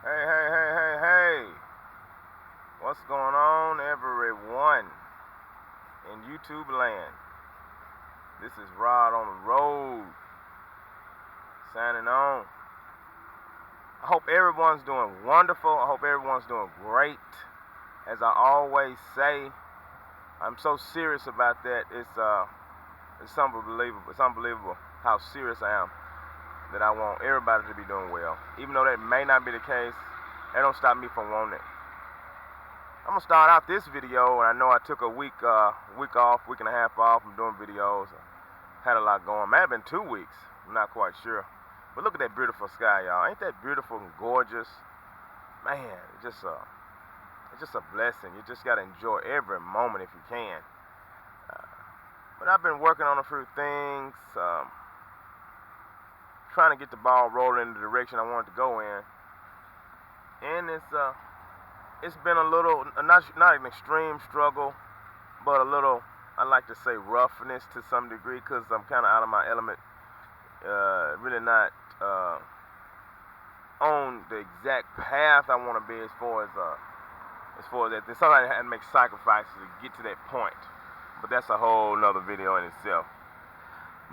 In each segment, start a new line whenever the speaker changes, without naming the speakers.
Hey. What's going on, everyone in YouTube land? This is Rod on the road, signing on. I hope everyone's doing wonderful. I hope everyone's doing great. As I always say, I'm so serious about that. It's unbelievable. It's unbelievable how serious I am that I want everybody to be doing well. Even though that may not be the case, that don't stop me from wanting it. I'm gonna start out this video, and I know I took a week off, week and a half off from doing videos. I had a lot going. Might have been 2 weeks. I'm not quite sure. But look at that beautiful sky, y'all. Ain't that beautiful and gorgeous? Man, it's just a blessing. You just gotta enjoy every moment if you can. But I've been working on a few things, trying to get the ball rolling in the direction I want it to go in, and it's been a little, not an extreme struggle, but a little, I like to say, roughness to some degree, because I'm kind of out of my element, really not on the exact path I want to be as far as that. There's something I had to make sacrifices to get to that point, but that's a whole nother video in itself.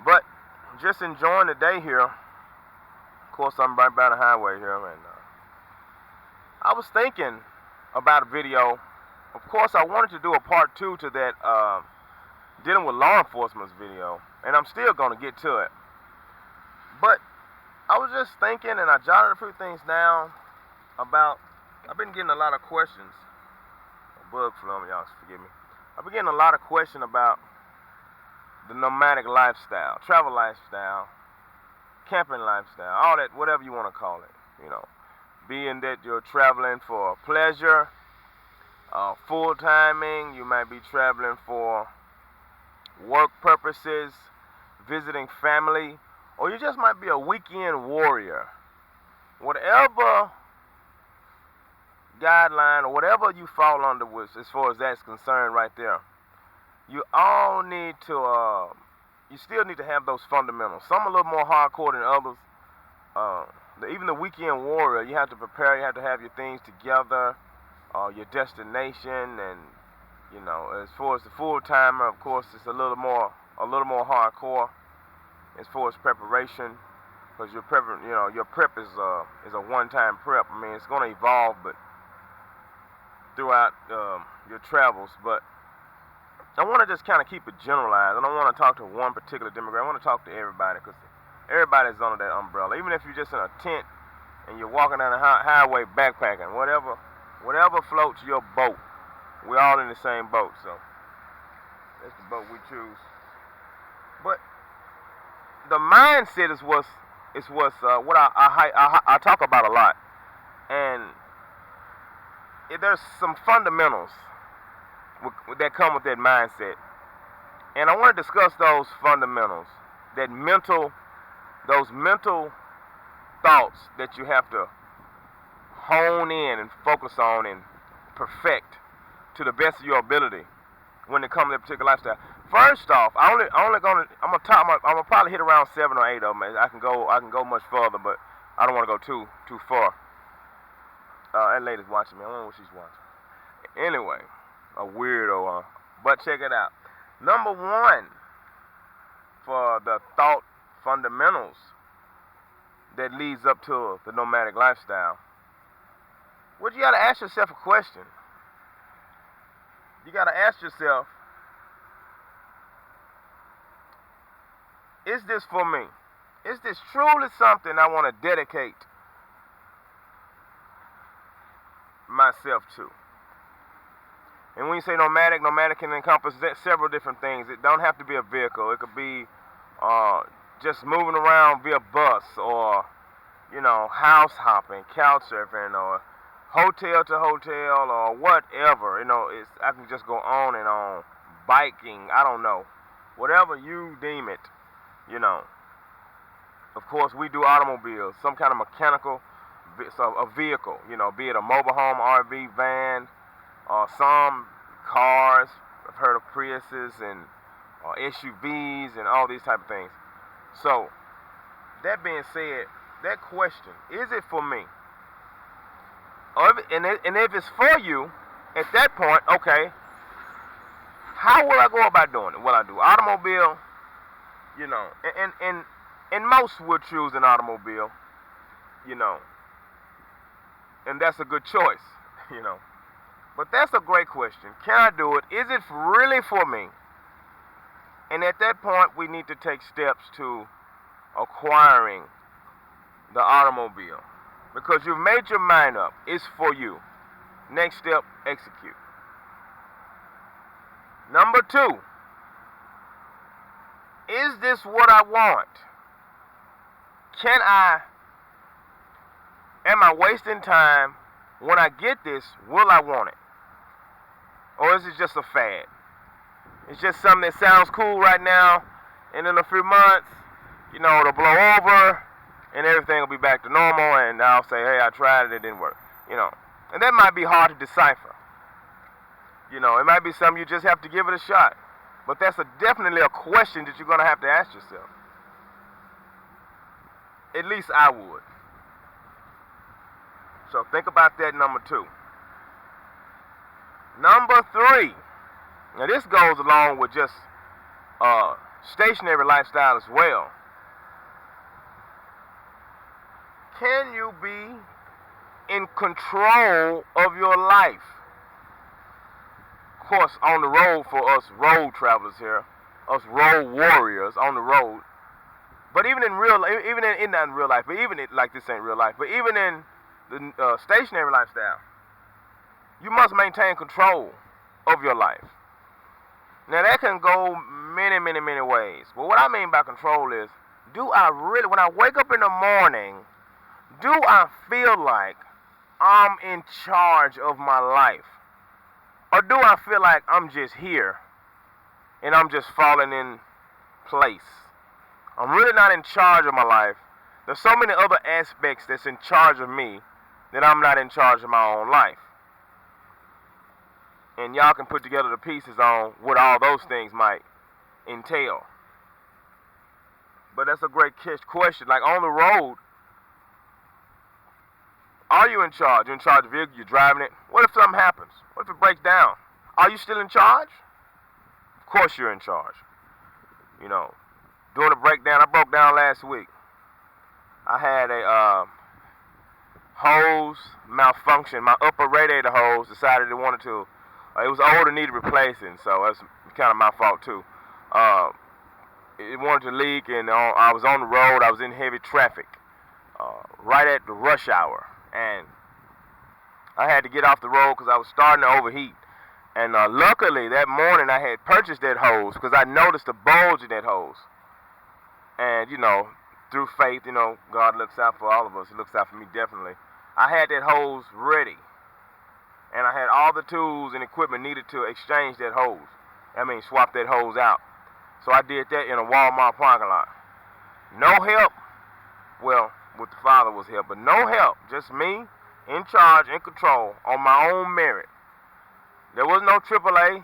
But just enjoying the day here. Of course, I'm right by the highway here, and I was thinking about a video. Of course, I wanted to do a part 2 to that dealing with law enforcement's video, and I'm still going to get to it. But I was just thinking, and I jotted a few things down about, I've been getting a lot of questions. A bug flu, y'all forgive me. I've been getting a lot of questions about the nomadic lifestyle, travel lifestyle, camping lifestyle, all that, whatever you want to call it, being that you're traveling for pleasure, full-timing, you might be traveling for work purposes, visiting family, or you just might be a weekend warrior. Whatever guideline or whatever you fall under with, as far as that's concerned right there, you all need to, you still need to have those fundamentals. Some a little more hardcore than others. Even the weekend warrior, you have to prepare, you have to have your things together, your destination, and as far as the full timer, of course, it's a little more hardcore as far as preparation, because your prep is a one-time prep. I mean, it's going to evolve, but throughout your travels. But I want to just kind of keep it generalized. I don't want to talk to one particular demographic. I want to talk to everybody, because everybody's under that umbrella. Even if you're just in a tent and you're walking down the highway backpacking, whatever floats your boat, we're all in the same boat. So that's the boat we choose. But the mindset is what I talk about a lot, and there's some fundamentals that come with that mindset, and I want to discuss those fundamentals, those mental thoughts that you have to hone in and focus on and perfect to the best of your ability when it comes to that particular lifestyle. First off, I'm gonna probably hit around 7 or 8 of them. I can go much further, but I don't want to go too far. That lady's watching me. I don't know what she's watching. Anyway, a weirdo, but check it out. Number 1 for the thought fundamentals that leads up to the nomadic lifestyle. Well, you gotta ask yourself a question. You gotta ask yourself, is this for me? Is this truly something I want to dedicate myself to? And when you say nomadic can encompass several different things. It don't have to be a vehicle. It could be just moving around via bus, or house hopping, couch surfing, or hotel to hotel, or whatever. I can just go on and on. Biking, I don't know. Whatever you deem it, Of course, we do automobiles, some kind of mechanical, a vehicle, be it a mobile home, RV, van, some cars. I've heard of Priuses and SUVs and all these type of things. So, that being said, that question, is it for me? And if it's for you, at that point, okay, how will I go about doing it? Will I do automobile? You know, and most would choose an automobile, you know, and that's a good choice, you know. But that's a great question. Can I do it? Is it really for me? And at that point, we need to take steps to acquiring the automobile, because you've made your mind up. It's for you. Next step, execute. Number 2, is this what I want? Am I wasting time? When I get this, will I want it? Or is it just a fad? It's just something that sounds cool right now, and in a few months, you know, it'll blow over, and everything will be back to normal, and I'll say, hey, I tried it, it didn't work, you know. And that might be hard to decipher. You know, it might be something you just have to give it a shot. But that's definitely a question that you're going to have to ask yourself. At least I would. So think about that, number 2. Number 3. Now this goes along with just stationary lifestyle as well. Can you be in control of your life? Of course, on the road for us road travelers here, us road warriors on the road. But even in real life, not in real life, but even like this ain't real life, but even in the stationary lifestyle, you must maintain control of your life. Now that can go many, many, many ways. But what I mean by control is, do I really, when I wake up in the morning, do I feel like I'm in charge of my life? Or do I feel like I'm just here and I'm just falling in place? I'm really not in charge of my life. There's so many other aspects that's in charge of me that I'm not in charge of my own life. And y'all can put together the pieces on what all those things might entail. But that's a great question. Like on the road, are you in charge? You're in charge of the vehicle, you're driving it. What if something happens? What if it breaks down? Are you still in charge? Of course you're in charge. You know, doing a breakdown, I broke down last week. I had a hose malfunction. My upper radiator hose decided it wanted to, it was old and needed replacing, so that's kind of my fault too. It wanted to leak, and I was on the road, I was in heavy traffic, right at the rush hour. And I had to get off the road because I was starting to overheat. And luckily, that morning I had purchased that hose because I noticed a bulge in that hose. And, you know, through faith, you know, God looks out for all of us. He looks out for me definitely. I had that hose ready. And I had all the tools and equipment needed to exchange that hose. I mean, swap that hose out. So I did that in a Walmart parking lot. No help. Well, with the Father was help, but no help. Just me, in charge, in control, on my own merit. There was no AAA.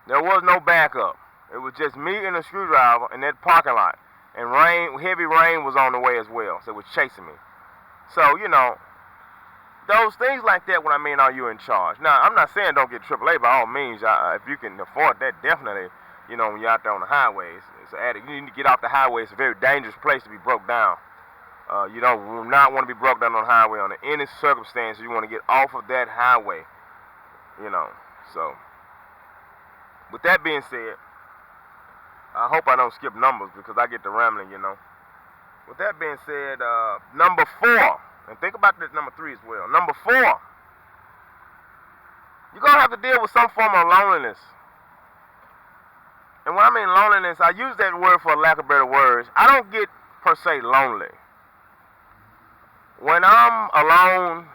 There was no backup. It was just me and a screwdriver in that parking lot. And heavy rain was on the way as well, so it was chasing me. So, you know, those things like that, when I mean, are you in charge? Now, I'm not saying don't get AAA by all means. If you can afford that, definitely, you know, when you're out there on the highway, it's an addict. You need to get off the highway. It's a very dangerous place to be broke down. You don't not want to be broke down on the highway under any circumstances. You want to get off of that highway, you know. So, with that being said, I hope I don't skip numbers because I get to rambling, you know. With that being said, number 4, and think about this number 3 as well. Number 4, you're going to have to deal with some form of loneliness. And when I mean loneliness, I use that word for lack of better words. I don't get per se lonely. When I'm alone,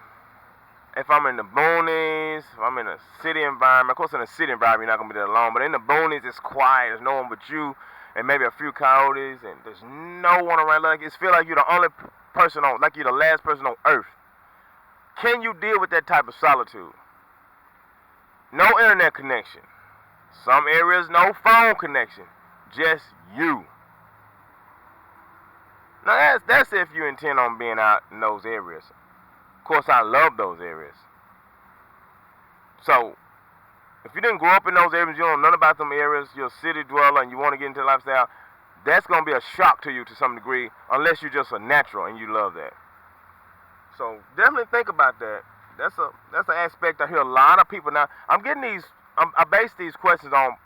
if I'm in the boonies, if I'm in a city environment, of course in a city environment you're not going to be there alone, but in the boonies it's quiet, there's no one but you, and maybe a few coyotes, and there's no one around. Like, it feels like you're the only person on, like you're the last person on earth. Can you deal with that type of solitude? No internet connection. Some areas, no phone connection. Just you. Now that's if you intend on being out in those areas. Of course, I love those areas. So, if you didn't grow up in those areas, you don't know nothing about them areas, you're a city dweller and you want to get into the lifestyle, that's going to be a shock to you to some degree, unless you're just a natural and you love that. So definitely think about that. That's an aspect I hear a lot of people. Now, I'm getting these, I base these questions on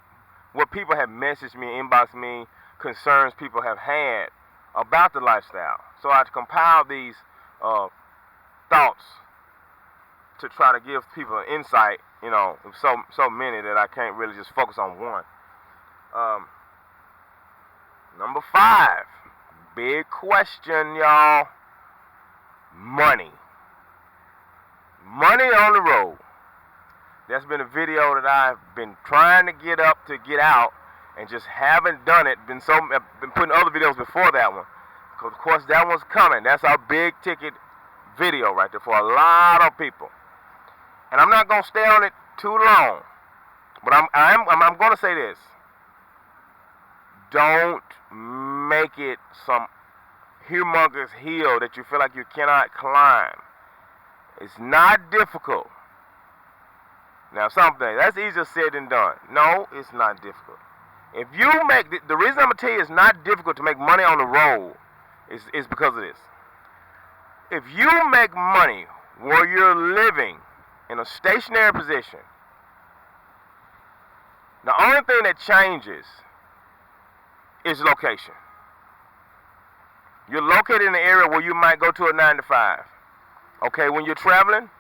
what people have messaged me, inboxed me, concerns people have had about the lifestyle. So I compile these thoughts to try to give people an insight, you know, so many that I can't really just focus on one. Number 5, big question, y'all. Money. Money on the road. That's been a video that I've been trying to get up to get out and just haven't done it. Been putting other videos before that one. Because of course that one's coming. That's our big ticket video right there for a lot of people. And I'm not gonna stay on it too long. But I'm gonna say this. Don't make it some humongous hill that you feel like you cannot climb. It's not difficult. Now, something that's easier said than done. No, it's not difficult. If you make the reason I'm gonna tell you it's not difficult to make money on the road is because of this. If you make money where you're living in a stationary position, the only thing that changes is location. You're located in an area where you might go to a 9 to 5. Okay, when you're traveling,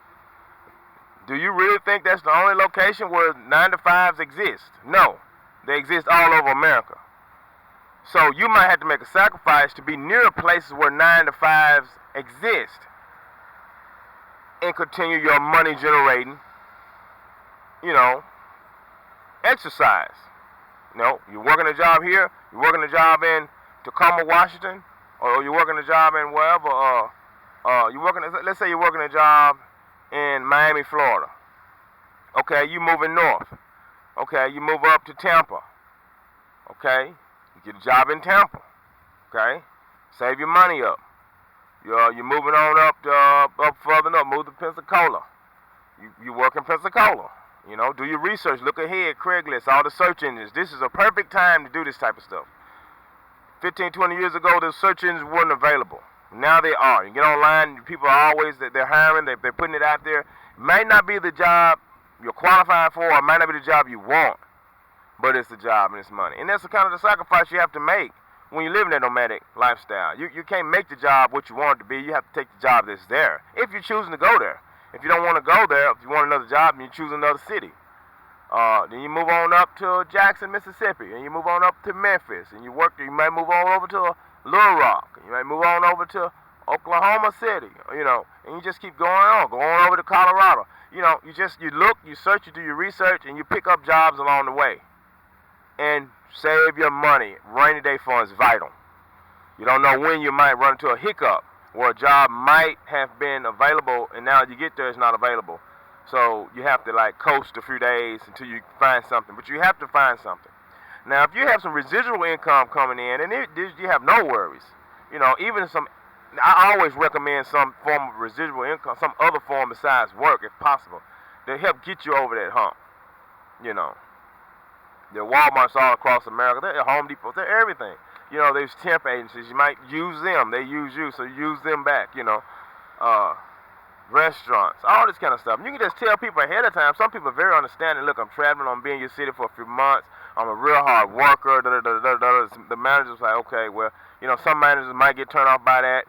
do you really think that's the only location where 9 to 5s exist? No, they exist all over America. So you might have to make a sacrifice to be near places where 9 to 5s exist and continue your money generating, you know, exercise. You know, you're working a job here, you're working a job in Tacoma, Washington, or you're working a job in wherever, let's say you're working a job in Miami, Florida. Okay, you moving north. Okay, you move up to Tampa. Okay, you get a job in Tampa. Okay, save your money up. You're moving on up further north, move to Pensacola. You work in Pensacola. You know, do your research, look ahead, Craigslist, all the search engines. This is a perfect time to do this type of stuff. 15, 20 years ago, the search engines weren't available. Now they are. You get online, people are always, they're hiring, they're putting it out there. It might not be the job you're qualified for, or it might not be the job you want, but it's the job and it's money. And that's the kind of the sacrifice you have to make when you live in that nomadic lifestyle. You can't make the job what you want it to be. You have to take the job that's there, if you're choosing to go there. If you don't want to go there, if you want another job, then you choose another city. Then you move on up to Jackson, Mississippi, and you move on up to Memphis, and you might move on over to Little Rock, and you might move on over to Oklahoma City, you know, and you just keep going over to Colorado. You know, you look, you search, you do your research, and you pick up jobs along the way. And save your money. Rainy day funds is vital. You don't know when you might run into a hiccup where a job might have been available, and now you get there, it's not available. So you have to like coast a few days until you find something. But you have to find something. Now, if you have some residual income coming in, and you have no worries. You know, even I always recommend some form of residual income, some other form besides work, if possible, to help get you over that hump. You know, there are Walmarts all across America. There are Home Depots. There are everything. You know, there's temp agencies. You might use them. They use you, so use them back. You know, restaurants, all this kind of stuff. And you can just tell people ahead of time. Some people are very understanding. Look, I'm traveling. I'm being in your city for a few months. I'm a real hard worker. The manager's like, okay, well, you know, some managers might get turned off by that.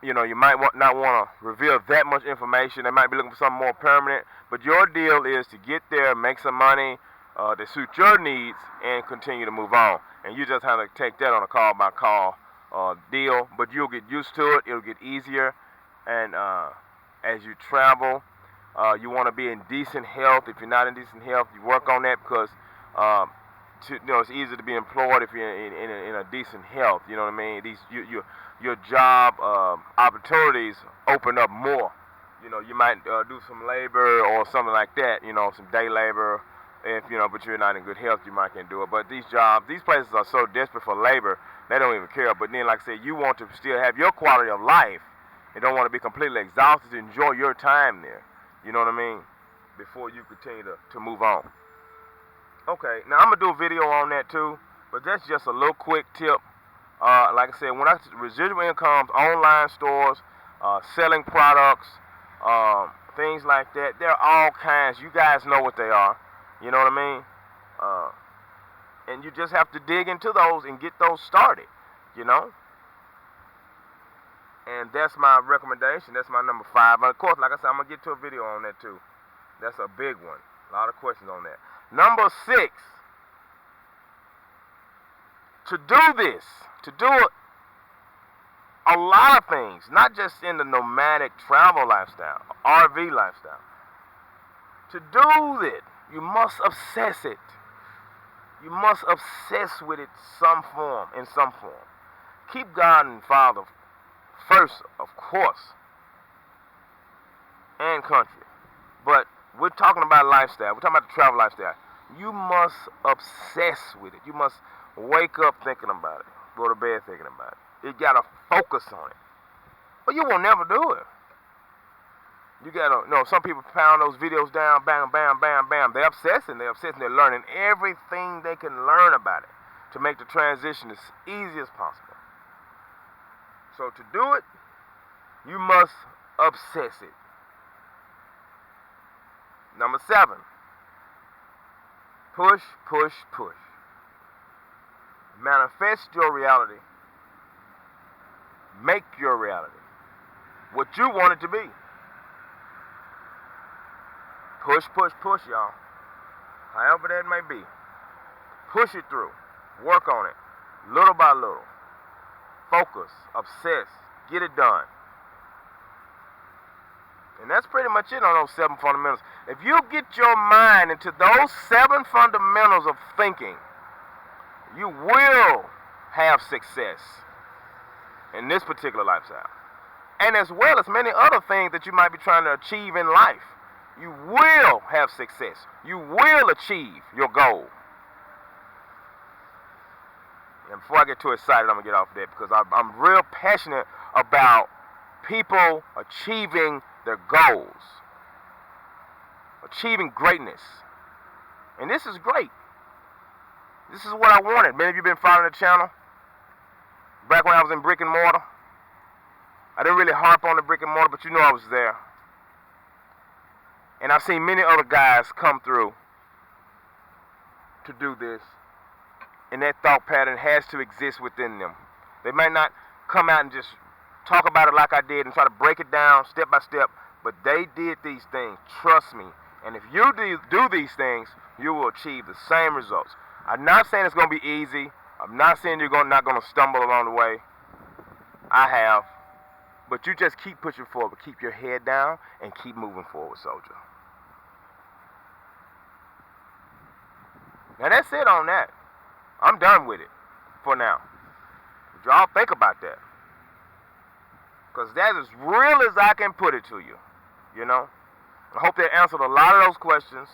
You know, you might not want to reveal that much information. They might be looking for something more permanent. But your deal is to get there, make some money to suit your needs, and continue to move on. And you just have to take that on a call-by-call deal. But you'll get used to it. It'll get easier. And as you travel, you want to be in decent health. If you're not in decent health, you work on that because you know, it's easier to be employed if you're in a decent health. You know what I mean? Your job opportunities open up more. You know, you might do some labor or something like that. You know, some day labor. If you know, but you're not in good health, you might can't do it. But these places are so desperate for labor, they don't even care. But then, like I said, you want to still have your quality of life You don't want to be completely exhausted to enjoy your time there. You know what I mean? Before you continue to move on. Okay, now I'm going to do a video on that too, but that's just a little quick tip. Like I said, when residual incomes, online stores, selling products, things like that, there are all kinds. You guys know what they are. You know what I mean? And you just have to dig into those and get those started, you know? And that's my recommendation. That's my number 5. But of course, like I said, I'm going to get to a video on that too. That's a big one. A lot of questions on that. Number 6. To do this, to do a lot of things, not just in the nomadic travel lifestyle, RV lifestyle. To do it, you must obsess it. You must obsess with it in some form. Keep God and Father first, of course, and country. But we're talking about lifestyle. We're talking about the travel lifestyle. You must obsess with it. You must wake up thinking about it. Go to bed thinking about it. You gotta focus on it. But you will never do it. You gotta, some people pound those videos down, bam, bam, bam, bam. They're obsessing. They're learning everything they can learn about it to make the transition as easy as possible. So to do it, you must obsess it. Number 7. Push, push, push. Manifest your reality. Make your reality what you want it to be. Push, push, push, y'all. However that may be. Push it through. Work on it. Little by little. Focus. Obsess. Get it done. And that's pretty much it on those 7 fundamentals. If you get your mind into those 7 fundamentals of thinking, you will have success in this particular lifestyle. And as well as many other things that you might be trying to achieve in life. You will have success. You will achieve your goal. And before I get too excited, I'm going to get off of that because I'm real passionate about people achieving their goals. Achieving greatness. And this is great. This is what I wanted. Many of you have been following the channel. Back when I was in brick and mortar. I didn't really harp on the brick and mortar, but you know I was there. And I've seen many other guys come through to do this. And that thought pattern has to exist within them. They might not come out and just talk about it like I did and try to break it down step by step, but they did these things. Trust me. And if you do these things, you will achieve the same results. I'm not saying it's going to be easy. I'm not saying you're not going to stumble along the way. I have. But you just keep pushing forward. Keep your head down and keep moving forward, soldier. Now that's it on that. I'm done with it for now. Y'all think about that. Because that is real as I can put it to you. You know? I hope that answered a lot of those questions.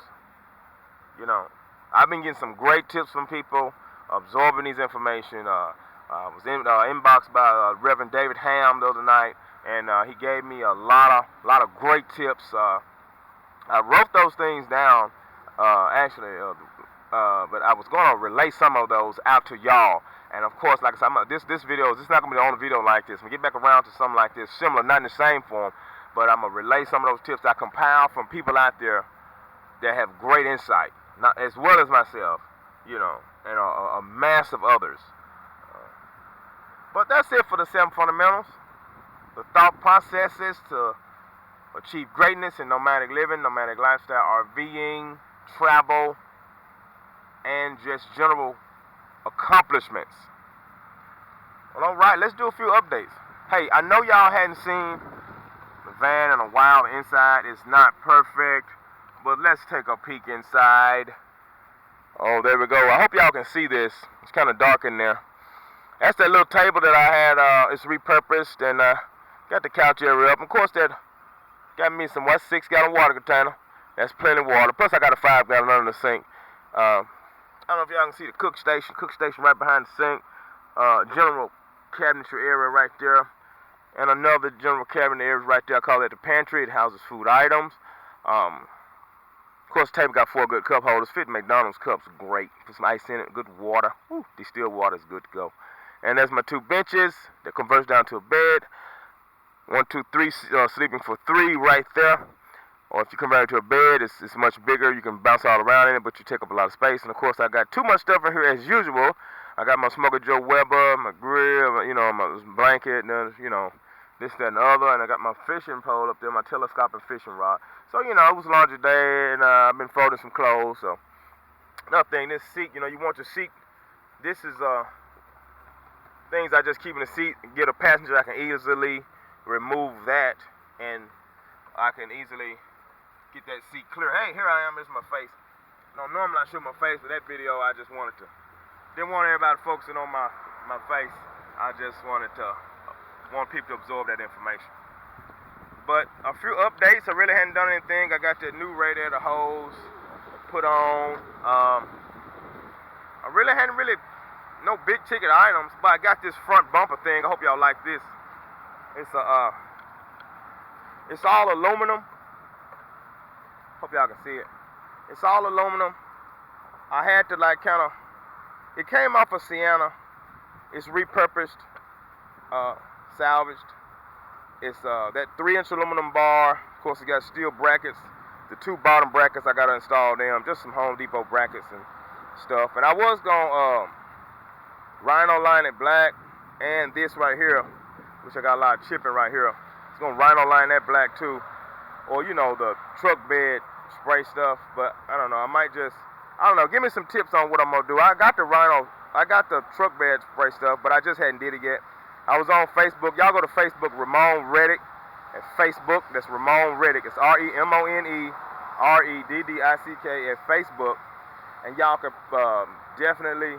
You know, I've been getting some great tips from people, absorbing these information. I was inboxed by Reverend David Ham the other night, and he gave me a lot of great tips. I wrote those things down, actually, but I was going to relay some of those out to y'all. And of course, like I said, this video is not going to be the only video like this. When we get back around to something like this, similar, not in the same form, but I'm going to relay some of those tips I compiled from people out there that have great insight, not as well as myself, you know, and a mass of others. But that's it for the 7 fundamentals. The thought processes to achieve greatness in nomadic living, nomadic lifestyle, RVing, travel, and just general accomplishments. Well, all right, let's do a few updates. Hey, I know y'all hadn't seen the van in a while. The inside is not perfect, but let's take a peek inside. Oh, there we go. I hope y'all can see this. It's kind of dark in there. That's that little table that I had. It's repurposed, and got the couch area up. Of course, that got me some 6-gallon water container. That's plenty of water. Plus, I got a 5-gallon under the sink. I don't know if y'all can see the cook station right behind the sink. General cabinetry area right there. And another general cabinet area right there. I call it the pantry. It houses food items. Of course, the table got 4 good cup holders. Fit McDonald's cups, great. Put some ice in it, good water. Woo, distilled water is good to go. And there's my 2 benches that converts down to a bed. 1, 2, 3, sleeping for 3 right there. Or if you convert it to a bed, it's much bigger. You can bounce all around in it, but you take up a lot of space. And of course, I got too much stuff in here as usual. I got my Smoker Joe Weber, my grill, you know, my blanket, and you know, this, that, and the other. And I got my fishing pole up there, my telescopic fishing rod. So, you know, it was laundry day, and I've been folding some clothes. So, another thing, this seat, you know, you want your seat. This is things I just keep in the seat. Get a passenger, I can easily remove that, and I can easily get that seat clear. Hey, here I am, it's my face. No, normally I show my face, but that video I just wanted to. Didn't want everybody focusing on my face. I just wanted to want people to absorb that information. But a few updates. I really hadn't done anything. I got that new radiator hose put on. I really hadn't no big ticket items, but I got this front bumper thing. I hope y'all like this. It's all aluminum. Hope y'all can see it. It's all aluminum. I had to like kind of, it came off of Sienna. It's repurposed, salvaged. It's that 3-inch aluminum bar. Of course, it got steel brackets. The 2 bottom brackets, I gotta install them. Just some Home Depot brackets and stuff. And I was gonna rhino line it black, and this right here, which I got a lot of chipping right here. It's gonna rhino line that black too, or you know, the truck bed spray stuff. But I don't know. I don't know. Give me some tips on what I'm gonna do. I got the truck bed spray stuff, but I just hadn't did it yet. I was on Facebook. Y'all go to Facebook, Ramon Reddick at Facebook. That's Ramon Reddick. It's REMONE REDDICK at Facebook. And y'all can definitely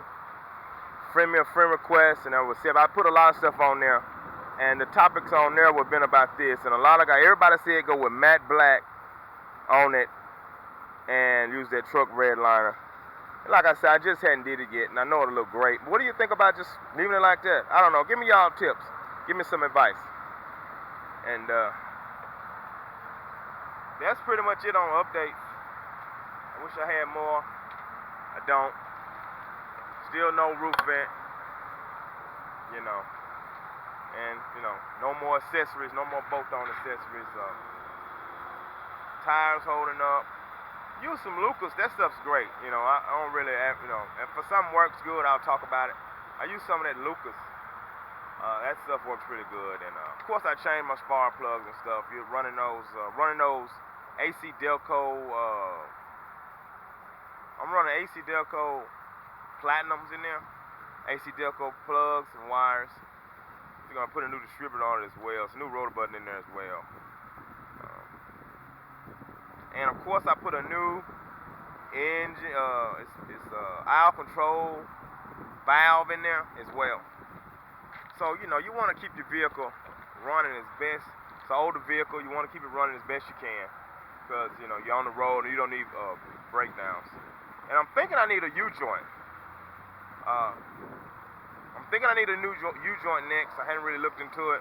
friend me a friend request, and I will see. I put a lot of stuff on there, and the topics on there have been about this. And a lot of guys, everybody said go with matte black on it and use that truck red liner. Like I said, I just hadn't did it yet, and I know it'll look great. What do you think about just leaving it like that? I don't know. Give me y'all tips. Give me some advice. And that's pretty much it on updates. I wish I had more. I don't. Still no roof vent. You know. And, you know, no more accessories. No more bolt-on accessories. Tires holding up. Use some Lucas, that stuff's great. You know, I don't really, you know, if for something works good, I'll talk about it. I use some of that Lucas. That stuff works pretty good. And of course, I changed my spark plugs and stuff. You're running those AC Delco. I'm running AC Delco Platinums in there. AC Delco plugs and wires. We're gonna put a new distributor on it as well. It's a new rotor button in there as well. And of course, I put a new engine, it's aisle control valve in there as well. So, you know, you want to keep your vehicle running as best. It's an older vehicle, you want to keep it running as best you can. Because, you know, you're on the road and you don't need breakdowns. And I'm thinking I need a U-joint. I'm thinking I need a new U-joint next. I hadn't really looked into it.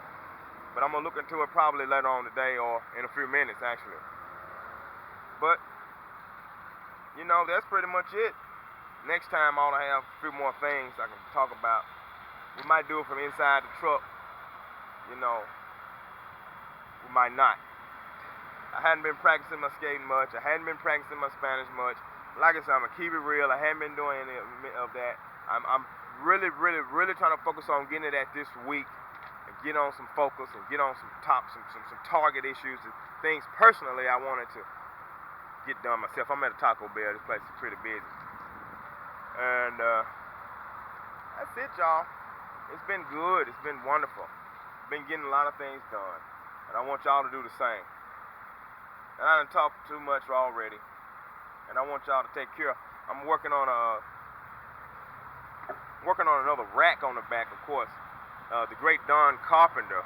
But I'm going to look into it probably later on today or in a few minutes, actually. But, you know, that's pretty much it. Next time I'll have a few more things I can talk about. We might do it from inside the truck. You know, we might not. I hadn't been practicing my skating much. I hadn't been practicing my Spanish much. Like I said, I'm going to keep it real. I haven't been doing any of that. I'm really trying to focus on getting it at this week. And get on some focus and get on some target issues and things personally I wanted to get done myself. I'm at a Taco Bell. This place is pretty busy. And that's it, y'all. It's been good. It's been wonderful. Been getting a lot of things done. And I want y'all to do the same. And I done talked too much already. And I want y'all to take care. I'm working on another rack on the back, of course. The great Don Carpenter,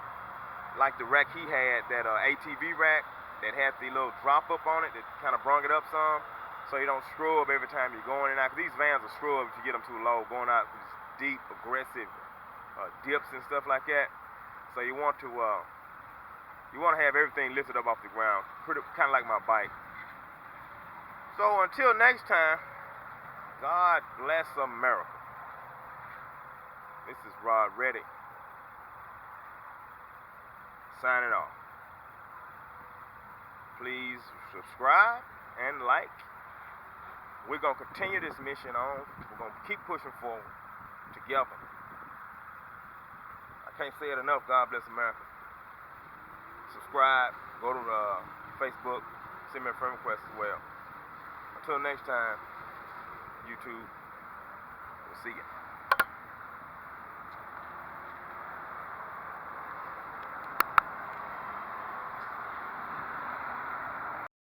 like the rack he had, that ATV rack, that had the little drop up on it that kind of brung it up some, so you don't scrub every time you're going in and out. Cause these vans will scrub if you get them too low, going out with deep, aggressive dips and stuff like that. So you want to have everything lifted up off the ground, kind of like my bike. So until next time, God bless America. This is Rod Reddick signing off. Please subscribe and like. We're going to continue this mission on. We're going to keep pushing forward together. I can't say it enough. God bless America. Subscribe. Go to Facebook. Send me a friend request as well. Until next time, YouTube. We'll see you.